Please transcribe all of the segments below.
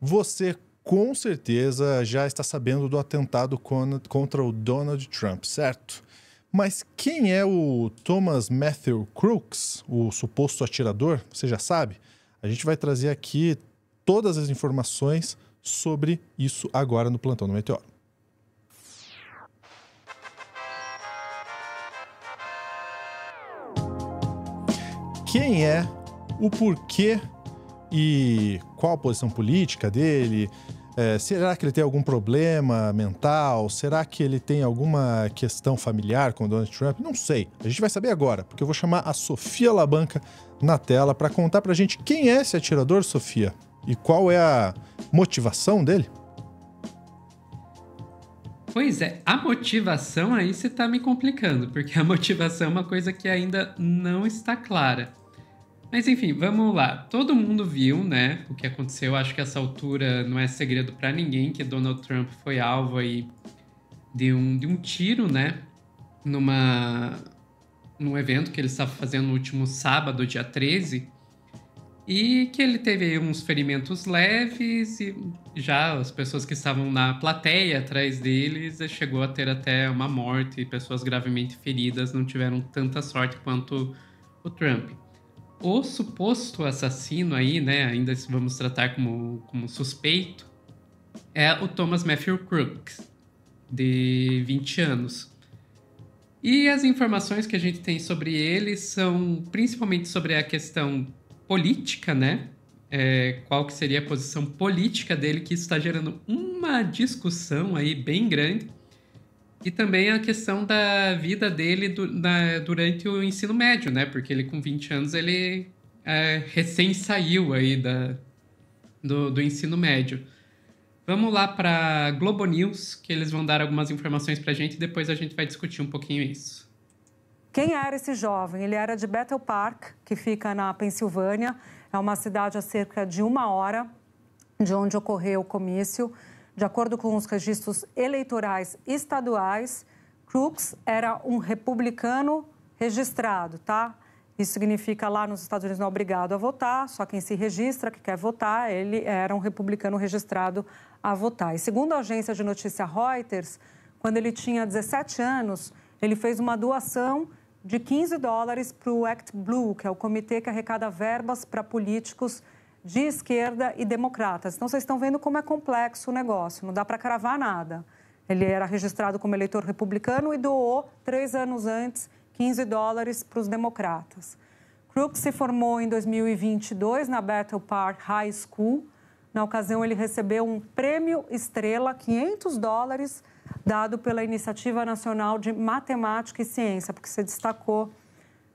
Você com certeza já está sabendo do atentado contra o Donald Trump, certo? Mas quem é o Thomas Matthew Crooks, o suposto atirador? Você já sabe? A gente vai trazer aqui todas as informações sobre isso agora no Plantão do Meteoro. Quem é, o porquê e qual a posição política dele? Será que ele tem algum problema mental? Será que ele tem alguma questão familiar com o Donald Trump? Não sei. A gente vai saber agora, porque eu vou chamar a Sofia Labanca na tela para contar pra gente quem é esse atirador, Sofia, e qual é a motivação dele. Pois é, a motivação aí você tá me complicando, porque a motivação é uma coisa que ainda não está clara. Mas enfim, vamos lá. Todo mundo viu, né, o que aconteceu. Acho que essa altura não é segredo para ninguém que Donald Trump foi alvo aí de um tiro, né, num evento que ele estava fazendo no último sábado, dia 13, e que ele teve aí uns ferimentos leves e já as pessoas que estavam na plateia atrás deles chegou a ter até uma morte e pessoas gravemente feridas não tiveram tanta sorte quanto o Trump. O suposto assassino aí, né, ainda vamos tratar como suspeito, é o Thomas Matthew Crooks, de 20 anos. E as informações que a gente tem sobre ele são principalmente sobre a questão política, né? Qual que seria a posição política dele, que isso está gerando uma discussão aí bem grande. E também a questão da vida dele durante o ensino médio, né? Porque ele, com 20 anos, ele recém saiu aí do ensino médio. Vamos lá para Globo News, que eles vão dar algumas informações para a gente e depois a gente vai discutir um pouquinho isso. Quem era esse jovem? Ele era de Bethel Park, que fica na Pensilvânia. É uma cidade a cerca de 1 hora de onde ocorreu o comício. De acordo com os registros eleitorais estaduais, Crooks era um republicano registrado, tá? Isso significa lá nos Estados Unidos não é obrigado a votar, só quem se registra, que quer votar, ele era um republicano registrado a votar. E segundo a agência de notícia Reuters, quando ele tinha 17 anos, ele fez uma doação de $15 para o Act Blue, que é o comitê que arrecada verbas para políticos de esquerda e democratas. Então, vocês estão vendo como é complexo o negócio, não dá para cravar nada. Ele era registrado como eleitor republicano e doou, 3 anos antes, $15 para os democratas. Crooks se formou em 2022 na Bethel Park High School. Na ocasião, ele recebeu um prêmio Estrela, $500, dado pela Iniciativa Nacional de Matemática e Ciência, porque se destacou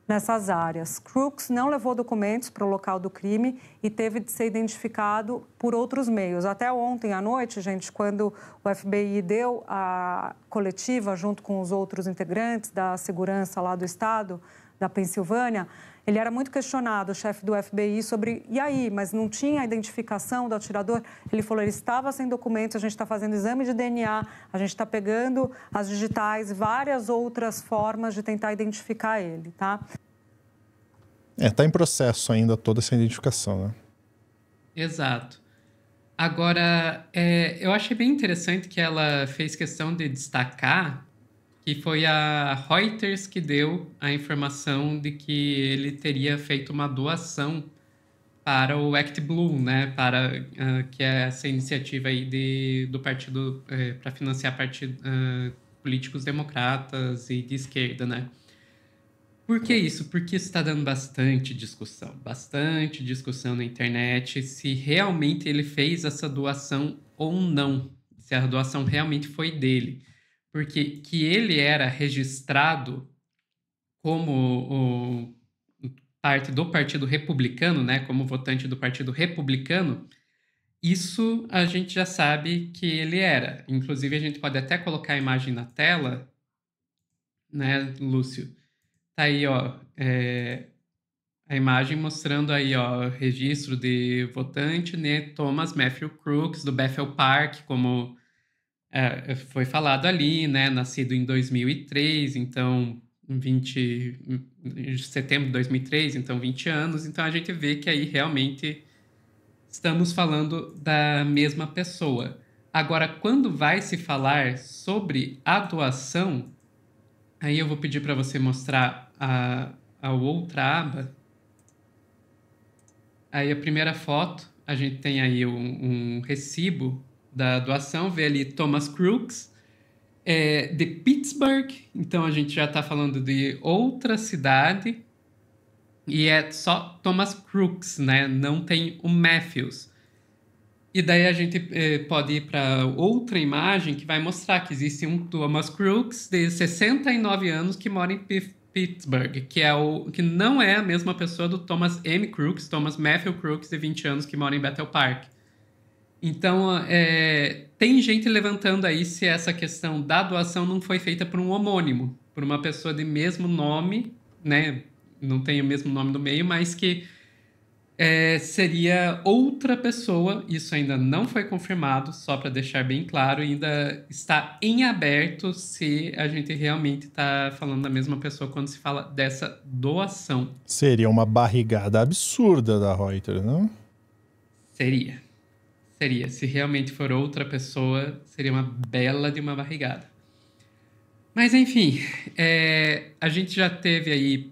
nessas áreas. Crooks não levou documentos para o local do crime e teve de ser identificado por outros meios. Até ontem à noite, gente, quando o FBI deu a coletiva junto com os outros integrantes da segurança lá do estado, da Pensilvânia, ele era muito questionado, o chefe do FBI, sobre, e aí, mas não tinha a identificação do atirador? Ele falou, ele estava sem documentos, a gente está fazendo exame de DNA, a gente está pegando as digitais, várias outras formas de tentar identificar ele, tá? Tá em processo ainda toda essa identificação, né? Exato. Agora, eu achei bem interessante que ela fez questão de destacar que foi a Reuters que deu a informação de que ele teria feito uma doação para o Act Blue, né? Que é essa iniciativa aí do partido para financiar políticos democratas e de esquerda, né? Por que isso? Porque isso está dando bastante discussão na internet se realmente ele fez essa doação ou não, se a doação realmente foi dele. Porque que ele era registrado como parte do Partido Republicano, né, como votante do Partido Republicano, isso a gente já sabe que ele era. Inclusive, a gente pode até colocar a imagem na tela, né, Lúcio? Tá aí, ó, a imagem mostrando aí, ó, registro de votante, né, Thomas Matthew Crooks, do Bethel Park, como foi falado ali, né, nascido em 2003, então, em setembro de 2003, então 20 anos, então a gente vê que aí realmente estamos falando da mesma pessoa. Agora, quando vai se falar sobre a doação, aí eu vou pedir para você mostrar a outra aba. Aí a primeira foto, a gente tem aí um recibo da doação, vê ali Thomas Crooks, de Pittsburgh, então a gente já está falando de outra cidade, e é só Thomas Crooks, né? Não tem o Matthews. E daí a gente pode ir para outra imagem que vai mostrar que existe um Thomas Crooks de 69 anos que mora em Pittsburgh, que não é a mesma pessoa do Thomas M. Crooks, Thomas Matthew Crooks, de 20 anos, que mora em Bethel Park. Então, tem gente levantando aí se essa questão da doação não foi feita por um homônimo, por uma pessoa de mesmo nome, né? Não tem o mesmo nome no meio, mas que seria outra pessoa. Isso ainda não foi confirmado, só para deixar bem claro, ainda está em aberto se a gente realmente está falando da mesma pessoa quando se fala dessa doação. Seria uma barrigada absurda da Reuters, não? Seria. Se realmente for outra pessoa, seria uma bela de uma barrigada. Mas, enfim, a gente já teve aí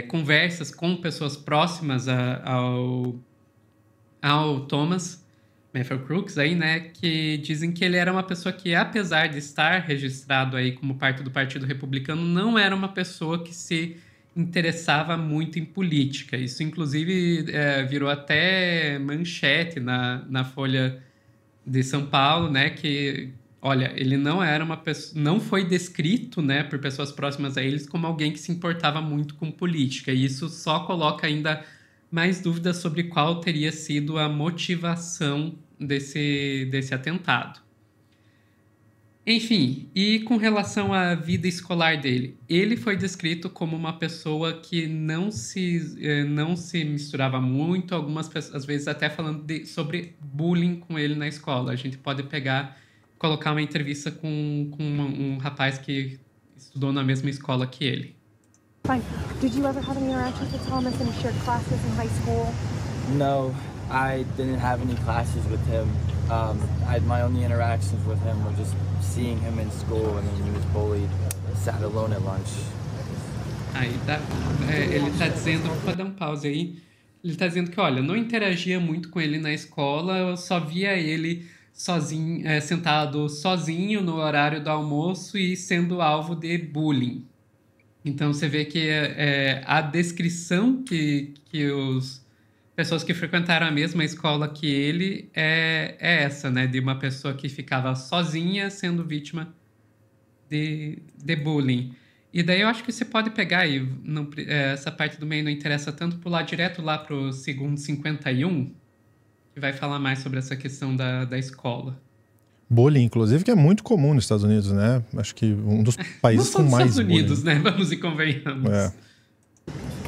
conversas com pessoas próximas ao Thomas Matthew Crooks, aí, né, que dizem que ele era uma pessoa que, apesar de estar registrado aí como parte do Partido Republicano, não era uma pessoa que se interessava muito em política. Isso, inclusive, virou até manchete na Folha de São Paulo, né, que, olha, ele não era uma pessoa, não foi descrito, né, por pessoas próximas a eles como alguém que se importava muito com política. E isso só coloca ainda mais dúvidas sobre qual teria sido a motivação desse atentado. Enfim, e com relação à vida escolar dele, ele foi descrito como uma pessoa que não se misturava muito, algumas pessoas, às vezes até falando sobre bullying com ele na escola. A gente pode colocar uma entrevista com um rapaz que estudou na mesma escola que ele. Fine. Did you ever have any interactions with Thomas and shared classes in high school? No, I didn't have any classes with him. My only interactions with him were just seeing him in school and then he was bullied, sat alone at lunch. Aí ele tá dizendo, vou dar um pause aí, ele tá dizendo que, olha, eu não interagia muito com ele na escola, eu só via ele sozinho, sentado sozinho no horário do almoço e sendo alvo de bullying. Então você vê que a descrição que os pessoas que frequentaram a mesma escola que ele é essa, né? De uma pessoa que ficava sozinha sendo vítima de bullying. E daí eu acho que você pode pegar e essa parte do meio não interessa tanto, pular direto lá para o segundo 51, que vai falar mais sobre essa questão da escola. Bullying, inclusive, que é muito comum nos Estados Unidos, né? Acho que um dos países com mais Estados Unidos, bullying. né? Vamos e convenhamos.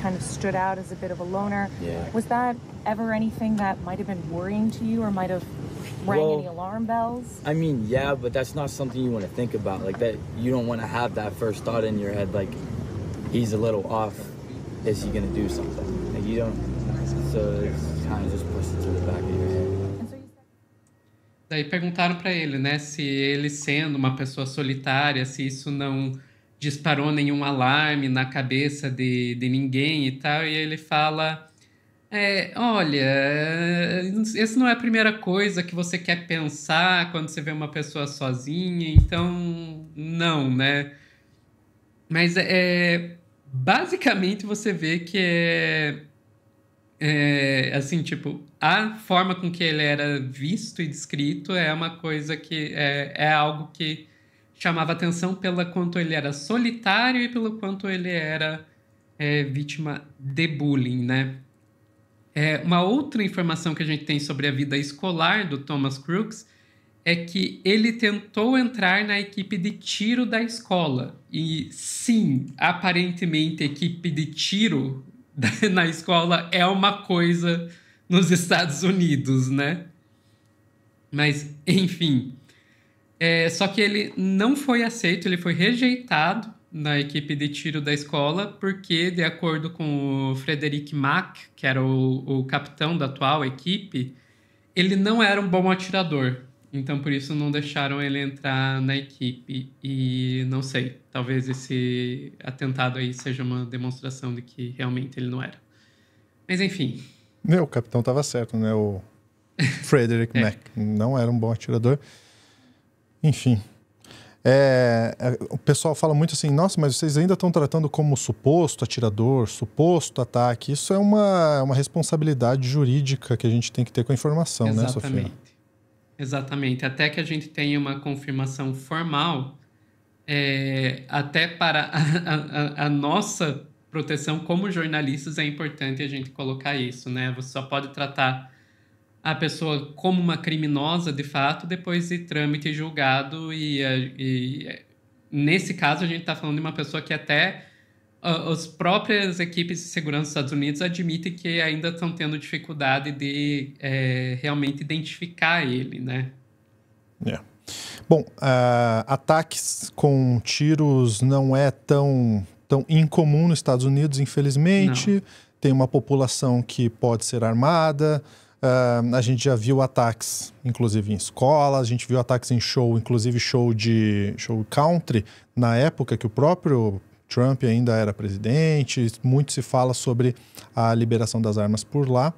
Kind of stood out as a bit of a loner. Yeah. Was that ever anything that might have been worrying to you or might have rang any alarm bells? I mean, yeah, but that's not something you want to think about. Like that, you don't want to have that first thought in your head, like, he's a little off. Is he going to do something? Like, you don't, so it's kind of just pushed it to the back of your head. Daí perguntaram para ele, né, se ele sendo uma pessoa solitária, se isso não disparou nenhum alarme na cabeça de ninguém e tal, e ele fala, olha, essa não é a primeira coisa que você quer pensar quando você vê uma pessoa sozinha, então não, né? Mas basicamente você vê que assim, tipo, a forma com que ele era visto e descrito é uma coisa que é algo que chamava atenção pelo quanto ele era solitário e pelo quanto ele era vítima de bullying, né? Uma outra informação que a gente tem sobre a vida escolar do Thomas Crooks é que ele tentou entrar na equipe de tiro da escola. E sim, aparentemente a equipe de tiro na escola é uma coisa nos Estados Unidos, né? Mas, enfim. Só que ele não foi aceito, ele foi rejeitado na equipe de tiro da escola, porque, de acordo com o Frederick Mack, que era o capitão da atual equipe, ele não era um bom atirador. Então, por isso, não deixaram ele entrar na equipe. E não sei, talvez esse atentado aí seja uma demonstração de que realmente ele não era. Mas, enfim. O capitão estava certo, né? O Frederick Mack não era um bom atirador. Enfim. O pessoal fala muito assim, nossa, mas vocês ainda estão tratando como suposto atirador, suposto ataque. Isso é uma responsabilidade jurídica que a gente tem que ter com a informação, né, Sofia? Exatamente. Até que a gente tenha uma confirmação formal, até para a nossa proteção como jornalistas, é importante a gente colocar isso, né? Você só pode tratar a pessoa como uma criminosa, de fato, depois de trâmite e julgado. E nesse caso, a gente está falando de uma pessoa que até as próprias equipes de segurança dos Estados Unidos admitem que ainda estão tendo dificuldade de realmente identificar ele, né? Bom, ataques com tiros não é tão incomum nos Estados Unidos, infelizmente. Não. Tem uma população que pode ser armada. A gente já viu ataques, inclusive em escolas, a gente viu ataques em show, inclusive show country, na época que o próprio Trump ainda era presidente. Muito se fala sobre a liberação das armas por lá.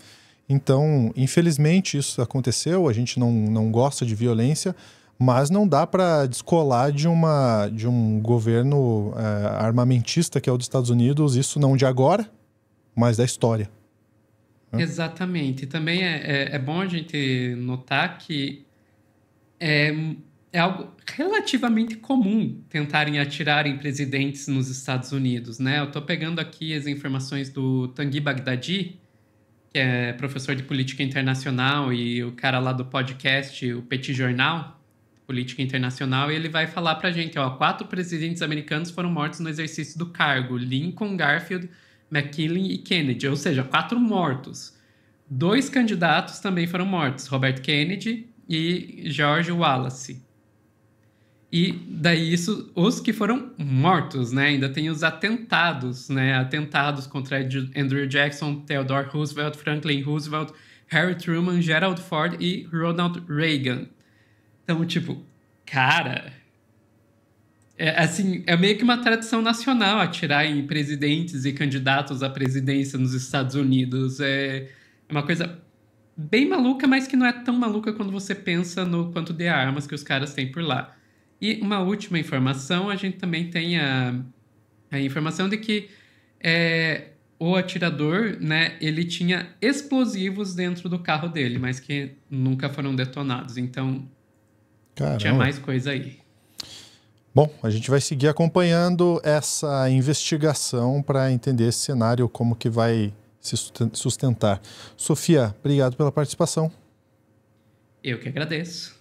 Então, infelizmente, isso aconteceu. A gente não gosta de violência, mas não dá para descolar de um governo armamentista que é o dos Estados Unidos, isso não de agora, mas da história. Exatamente. Também é bom a gente notar que é algo relativamente comum tentarem atirar em presidentes nos Estados Unidos, né? Eu estou pegando aqui as informações do Tanguy Bagdadi, que é professor de política internacional e o cara lá do podcast, o Petit Jornal, política internacional, e ele vai falar pra gente, 4 presidentes americanos foram mortos no exercício do cargo: Lincoln, Garfield, McKinley e Kennedy, ou seja, 4 mortos. 2 candidatos também foram mortos, Robert Kennedy e George Wallace. E daí os que foram mortos, né? Ainda tem os atentados, né? Atentados contra Andrew Jackson, Theodore Roosevelt, Franklin Roosevelt, Harry Truman, Gerald Ford e Ronald Reagan. Então, cara... É meio que uma tradição nacional atirar em presidentes e candidatos à presidência nos Estados Unidos. É uma coisa bem maluca, mas que não é tão maluca quando você pensa no quanto de armas que os caras têm por lá. E uma última informação, a gente também tem a informação de que o atirador, né, ele tinha explosivos dentro do carro dele, mas que nunca foram detonados. Então, caramba, tinha mais coisa aí. Bom, a gente vai seguir acompanhando essa investigação para entender esse cenário, como que vai se sustentar. Sofia, obrigado pela participação. Eu que agradeço.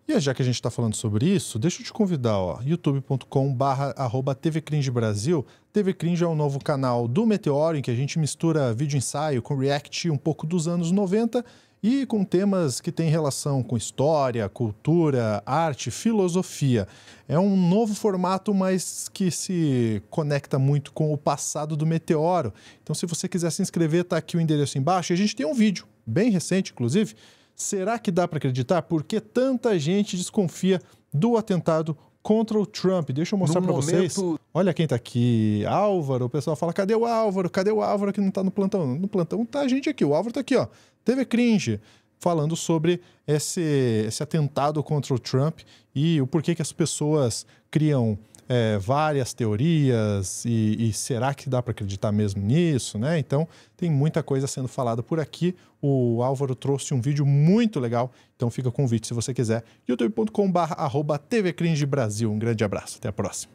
E já que a gente está falando sobre isso, deixa eu te convidar, youtube.com/tvcringe Brasil. TV Cringe é um novo canal do Meteoro, em que a gente mistura vídeo ensaio com react um pouco dos anos 90 e com temas que têm relação com história, cultura, arte, filosofia. É um novo formato, mas que se conecta muito com o passado do Meteoro. Então, se você quiser se inscrever, está aqui o endereço embaixo. E a gente tem um vídeo, bem recente, inclusive. Será que dá para acreditar? Por que tanta gente desconfia do atentado contra o Trump? Deixa eu mostrar para vocês. Olha quem está aqui. Álvaro. O pessoal fala, cadê o Álvaro? Cadê o Álvaro que não está no plantão? No plantão está a gente aqui. O Álvaro está aqui, TV Cringe, falando sobre esse atentado contra o Trump e o porquê que as pessoas criam várias teorias e será que dá para acreditar mesmo nisso, né? Então, tem muita coisa sendo falada por aqui. O Álvaro trouxe um vídeo muito legal, então fica o convite se você quiser. youtube.com/tvcringe Brasil. Um grande abraço, até a próxima.